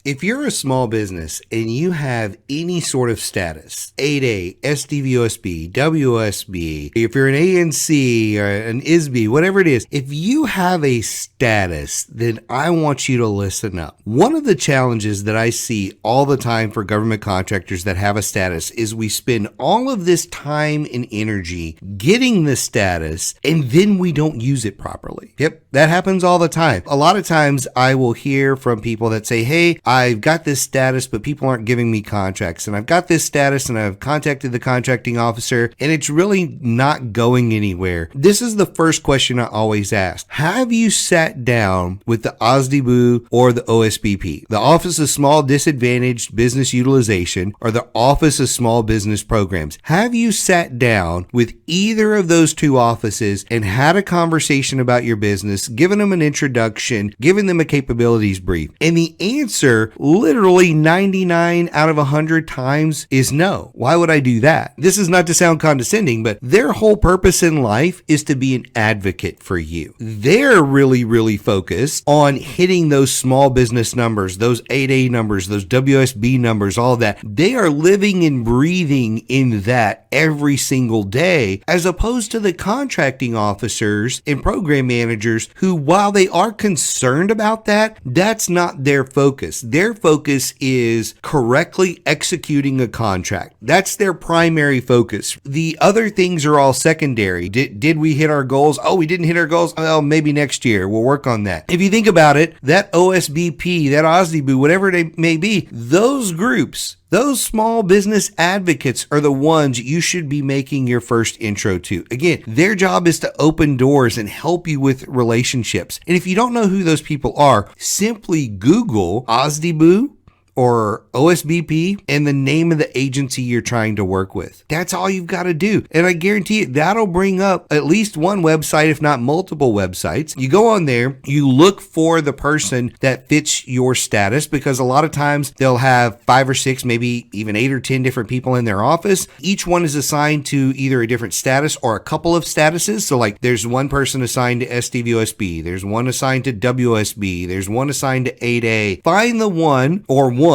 If you're a small business and you have any sort of status, 8A, SDVOSB, WSB, if you're an ANC or an ISB, whatever it is, if you have a status, then I want you to listen up. One of the challenges that I see all the time for government contractors that have a status is we spend all of this time and energy getting the status and then we don't use it properly. Yep, that happens all the time. A lot of times I will hear from people that say, hey, I've got this status, but people aren't giving me contracts. And I've got this status and I've contacted the contracting officer and it's really not going anywhere. This is the first question I always ask. Have you sat down with the OSDBU or the OSBP, the Office of Small Disadvantaged Business Utilization or the Office of Small Business Programs? Have you sat down with either of those two offices and had a conversation about your business, given them an introduction, given them a capabilities brief? And the answer literally 99 out of 100 times is no. Why would I do that? This is not to sound condescending, but their whole purpose in life is to be an advocate for you. They're really focused on hitting those small business numbers, those 8A numbers, those WSB numbers, all of that. They are living and breathing in that every single day, as opposed to the contracting officers and program managers who, while they are concerned about that, that's not their focus. Their focus is correctly executing a contract. That's their primary focus. The other things are all secondary. Did we hit our goals? Oh, we didn't hit our goals? Well, maybe next year. We'll work on that. If you think about it, that OSBP, that OSDBU, whatever it may be, those groups, those small business advocates are the ones you should be making your first intro to. Again, their job is to open doors and help you with relationships. And if you don't know who those people are, simply Google OSDBU or OSBP and the name of the agency you're trying to work with. That's all you've got to do. And I guarantee it, that'll bring up at least one website, if not multiple websites. You go on there, you look for the person that fits your status, because a lot of times they'll have 5 or 6, maybe even 8 or 10 different people in their office. Each one is assigned to either a different status or a couple of statuses. So like there's one person assigned to SDVOSB, there's one assigned to WSB, there's one assigned to 8A. Find the one or ones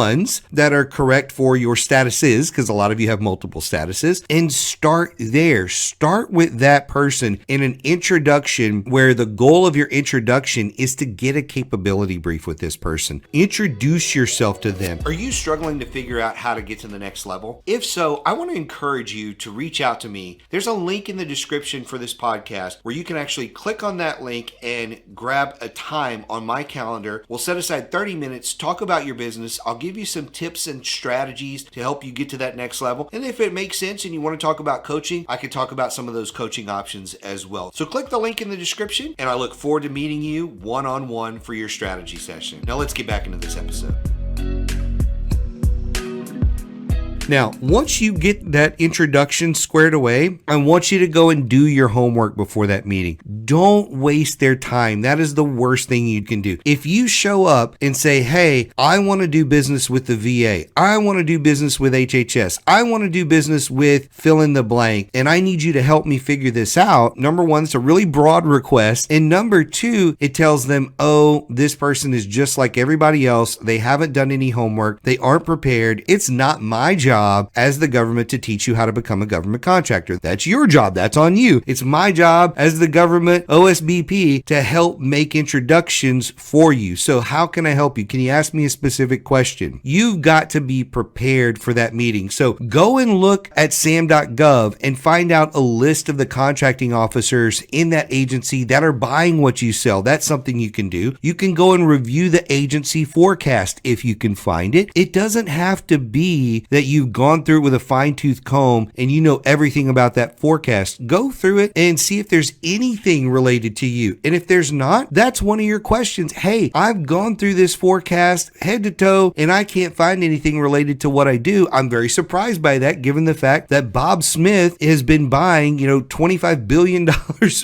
that are correct for your statuses, because a lot of you have multiple statuses, and start there. Start with that person in an introduction where the goal of your introduction is to get a capability brief with this person. Introduce yourself to them. Are you struggling to figure out how to get to the next level? If so, I want to encourage you to reach out to me. There's a link in the description for this podcast where you can actually click on that link and grab a time on my calendar. We'll set aside 30 minutes, talk about your business. I'll give you some tips and strategies to help you get to that next level. And if it makes sense and you want to talk about coaching, I can talk about some of those coaching options as well. So click the link in the description, and I look forward to meeting you one-on-one for your strategy session. Now let's get back into this episode. Now, once you get that introduction squared away, I want you to go and do your homework before that meeting. Don't waste their time. That is the worst thing you can do. If you show up and say, hey, I want to do business with the VA, I want to do business with HHS, I want to do business with fill in the blank, and I need you to help me figure this out. Number one, it's a really broad request. And number two, it tells them, oh, this person is just like everybody else. They haven't done any homework. They aren't prepared. It's not my job as the government to teach you how to become a government contractor. That's your job. That's on you. It's my job as the government OSBP to help make introductions for you. So how can I help you? Can you ask me a specific question? You've got to be prepared for that meeting. So go and look at SAM.gov and find out a list of the contracting officers in that agency that are buying what you sell. That's something you can do. You can go and review the agency forecast if you can find it. It doesn't have to be that you've gone through it with a fine-tooth comb and you know everything about that forecast. Go through it and see if there's anything related to you. And if there's not, that's one of your questions. Hey, I've gone through this forecast head to toe and I can't find anything related to what I do. I'm very surprised by that, given the fact that Bob Smith has been buying, $25 billion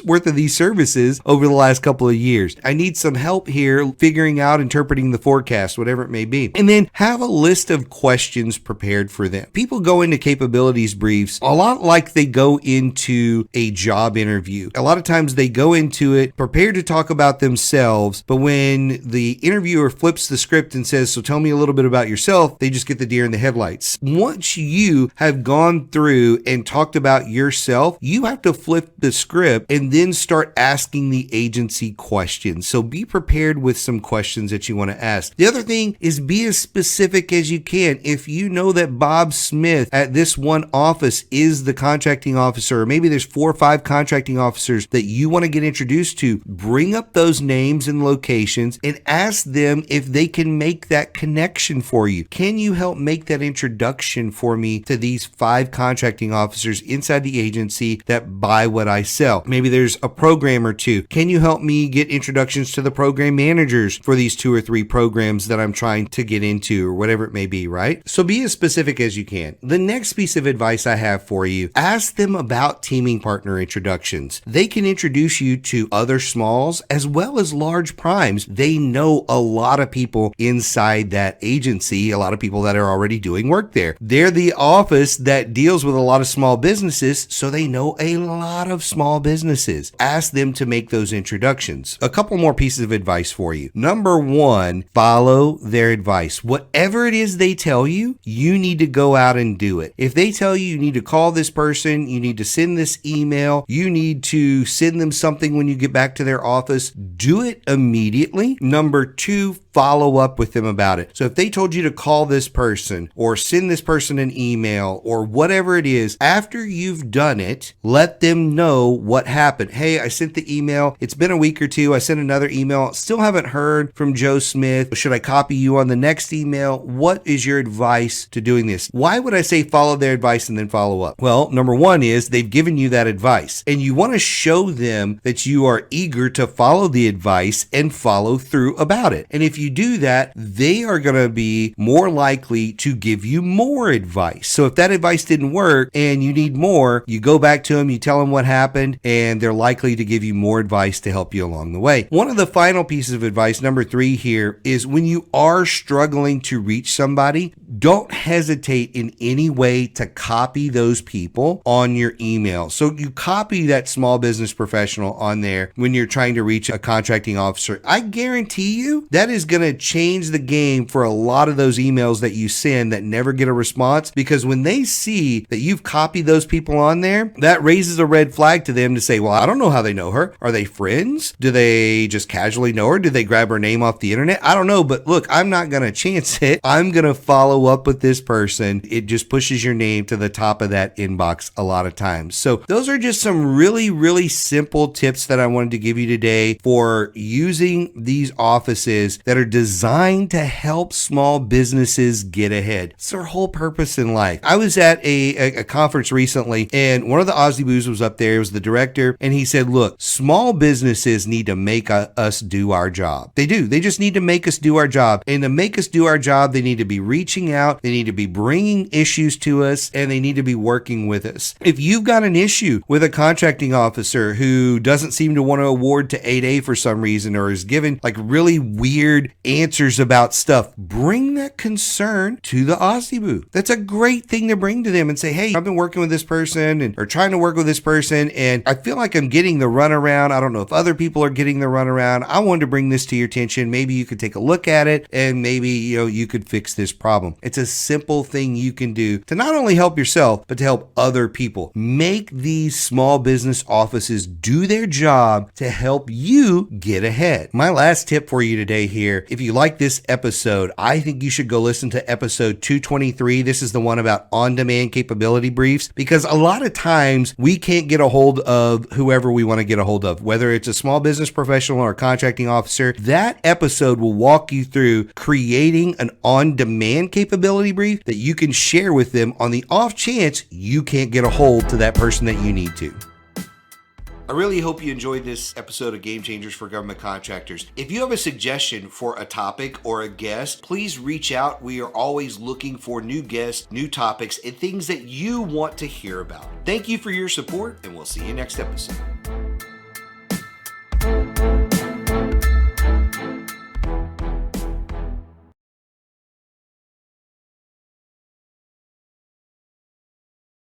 worth of these services over the last couple of years. I need some help here figuring out, interpreting the forecast, whatever it may be. And then have a list of questions prepared for them. People go into capabilities briefs a lot like they go into a job interview. A lot of times they go into it prepared to talk about themselves, but when the interviewer flips the script and says, so tell me a little bit about yourself, they just get the deer in the headlights. Once you have gone through and talked about yourself, you have to flip the script and then start asking the agency questions. So be prepared with some questions that you want to ask. The other thing is be as specific as you can. If you know that Bob Smith at this one office is the contracting officer, or maybe there's 4 or 5 contracting officers that you want to get introduced to, bring up those names and locations and ask them if they can make that connection for you. Can you help make that introduction for me to these 5 contracting officers inside the agency that buy what I sell? Maybe there's a program or 2. Can you help me get introductions to the program managers for these 2 or 3 programs that I'm trying to get into, or whatever it may be, right? So be as specific as you can. The next piece of advice I have for you, ask them about teaming partner introductions. They can introduce you to other smalls as well as large primes. They know a lot of people inside that agency, a lot of people that are already doing work there. They're the office that deals with a lot of small businesses, so they know a lot of small businesses. Ask them to make those introductions. A couple more pieces of advice for you. Number 1, follow their advice. Whatever it is they tell you, you need to go out and do it. If they tell you need to call this person, you need to send this email, you need to send them something when you get back to their office, do it immediately. Number 2, follow up with them about it. So if they told you to call this person or send this person an email or whatever it is, after you've done it, let them know what happened. Hey, I sent the email. It's been a week or 2. I sent another email. Still haven't heard from Joe Smith. Should I copy you on the next email? What is your advice to doing this? Why would I say follow their advice and then follow up? Well, number 1 is they've given you that advice and you want to show them that you are eager to follow the advice and follow through about it. And if you do that, they are going to be more likely to give you more advice. So if that advice didn't work and you need more, you go back to them, you tell them what happened, and they're likely to give you more advice to help you along the way. One of the final pieces of advice, number 3 here, is when you are struggling to reach somebody, don't hesitate in any way to copy those people on your email. So you copy that small business professional on there when you're trying to reach a contracting officer. I guarantee you that is going to change the game for a lot of those emails that you send that never get a response, because when they see that you've copied those people on there, that raises a red flag to them to say, well, I don't know how they know her. Are they friends? Do they just casually know her? Do they grab her name off the internet? I don't know, but look, I'm not going to chance it. I'm going to follow up with this person. It just pushes your name to the top of that inbox a lot of times. So those are just some really, really simple tips that I wanted to give you today for using these offices that are designed to help small businesses get ahead. It's their whole purpose in life. I was at a conference recently and one of the Aussie Boos was up there. It was the director, and he said, look, small businesses need to make us do our job. They do. They just need to make us do our job. And to make us do our job, they need to be reaching out. They need to be bringing issues to us, and they need to be working with us. If you've got an issue with a contracting officer who doesn't seem to want to award to 8A for some reason, or is given like really weird answers about stuff, bring that concern to the Aussie Boo. That's a great thing to bring to them and say, hey, I've been working with this person or trying to work with this person, and I feel like I'm getting the runaround. I don't know if other people are getting the runaround. I wanted to bring this to your attention. Maybe you could take a look at it, and maybe you could fix this problem. It's a simple thing you can do to not only help yourself, but to help other people. Make these small business offices do their job to help you get ahead. My last tip for you today here, if you like this episode, I think you should go listen to episode 223. This is the one about on-demand capability briefs, because a lot of times we can't get a hold of whoever we want to get a hold of, whether it's a small business professional or a contracting officer. That episode will walk you through creating an on-demand capability brief that you can share with them on the off chance you can't get a hold to that person that you need to. I really hope you enjoyed this episode of Game Changers for Government Contractors. If you have a suggestion for a topic or a guest, please reach out. We are always looking for new guests, new topics, and things that you want to hear about. Thank you for your support, and we'll see you next episode.